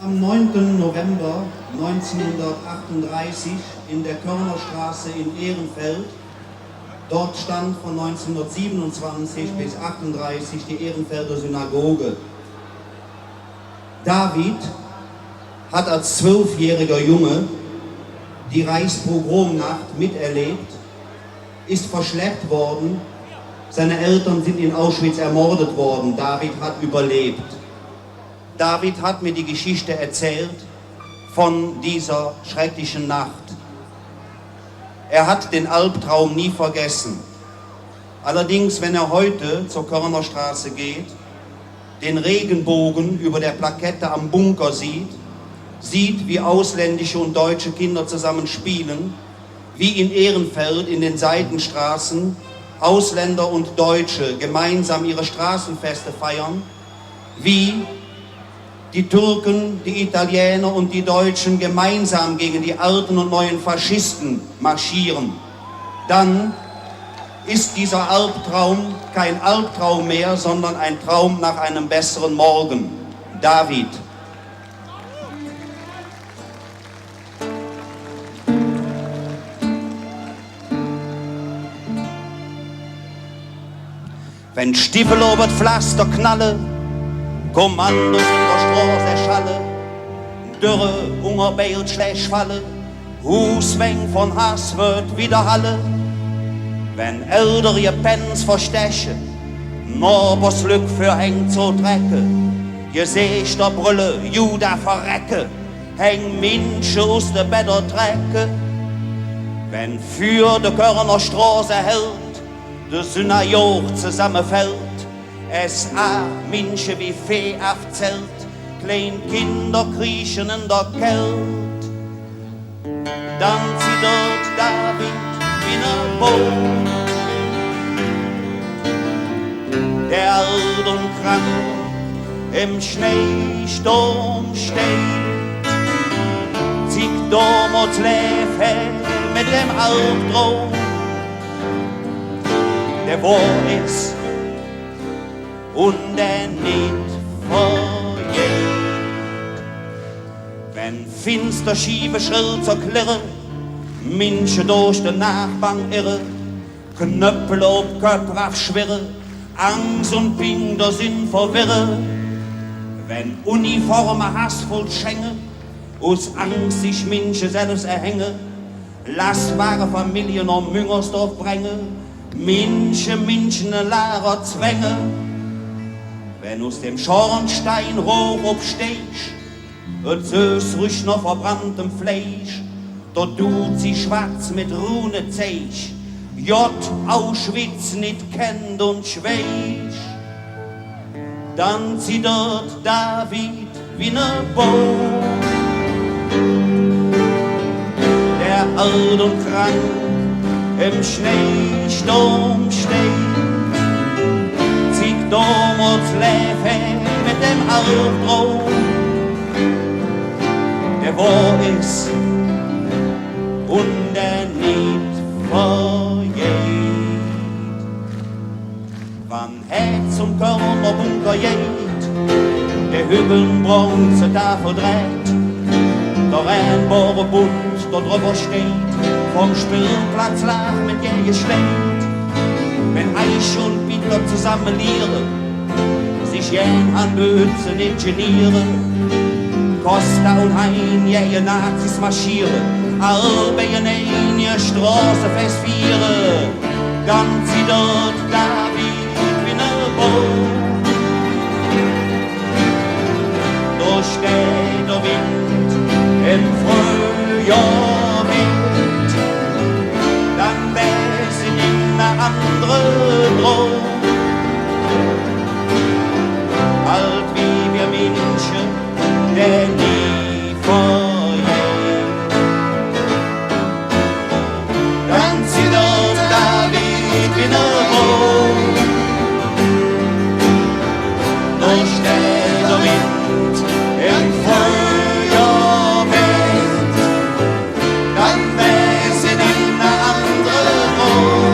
Am 9. November 1938 in der Körnerstraße in Ehrenfeld, dort stand von 1927 bis 1938 die Ehrenfelder Synagoge. David hat als 12-jähriger Junge die Reichspogromnacht miterlebt, ist verschleppt worden, seine Eltern sind in Auschwitz ermordet worden, David hat überlebt. David hat mir die Geschichte erzählt von dieser schrecklichen Nacht. Er hat den Albtraum nie vergessen. Allerdings, wenn er heute zur Körnerstraße geht, den Regenbogen über der Plakette am Bunker sieht, wie ausländische und deutsche Kinder zusammen spielen, wie in Ehrenfeld in den Seitenstraßen Ausländer und Deutsche gemeinsam ihre Straßenfeste feiern, wie die Türken, die Italiener und die Deutschen gemeinsam gegen die alten und neuen Faschisten marschieren, dann ist dieser Albtraum kein Albtraum mehr, sondern ein Traum nach einem besseren Morgen. David. Wenn Stiefel über Pflaster knalle, Kommandos in der Straße schalle, dürre Hungerbeil schlecht falle, Husweng von Hass wird widerhalle. Wenn Elder ihr Pens versteche, Norbers Lück für Heng zu Drecke, Gesicht der Brille, Juda verrecke, Häng Minsche aus de Bäder Drecke. Wenn für de Körnerstraße hält, de Synagoge zusammenfällt, es Minsche wie Fee aufzählt, klein Kinder kriechen in der Kält. Dann zieht dort David wie ne Boot, der alt und krank im Schneesturm steht, zieht Dormot Läfe mit dem Albtraum, der wo ist und der nicht vergeht. Wenn finster schiefe Schrill zerklirre, Minsche durch den Nachbarn irre, Knöppel ob Köpfe aufschwirre, Angst und Ping der Sinn verwirre. Wenn Uniforme hassvoll schänge, aus Angst sich Minsche selbst erhänge, lastbare Familien um Müngersdorf bringe, Minschen Lehrer zwänge. Wenn aus dem Schornstein Rohr obstehst, et Sös rüsch noch verbranntem Fleisch, dort tut sie schwarz mit Rune zeich, J Auschwitz nicht kennt und schweich. Dann zieht dort David wie ne Boot, der alt und krank im Schneesturm steht, zieht Dormots Läfe mit dem Albtraum, der wo ist und der nicht vergeht. Wann zum Körnerbunker geht, der Hügelbronze da verdreht, der Rennbohrer bunt da drüber steht, vom Spielplatz lach mit ihr geschlecht. Wenn Eich und Bittler zusammen lieren, sich jen an Bözen ingenieren, Costa und Hein, jähe Nazis marschieren, alle in eine Straße festfieren, dann zieht dort David wie ne Boot. Durch steht der Wind im Frühjahr mit, dann wär's in eine andere Droh. Alt wie wir Menschen, der nie vergeht. Dann zieht dort David wie ne Boot. Durch steht der Wind im Frühjahr mit, dann wär's in eine andere Droh.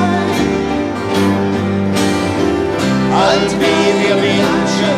Alt wie wir Menschen,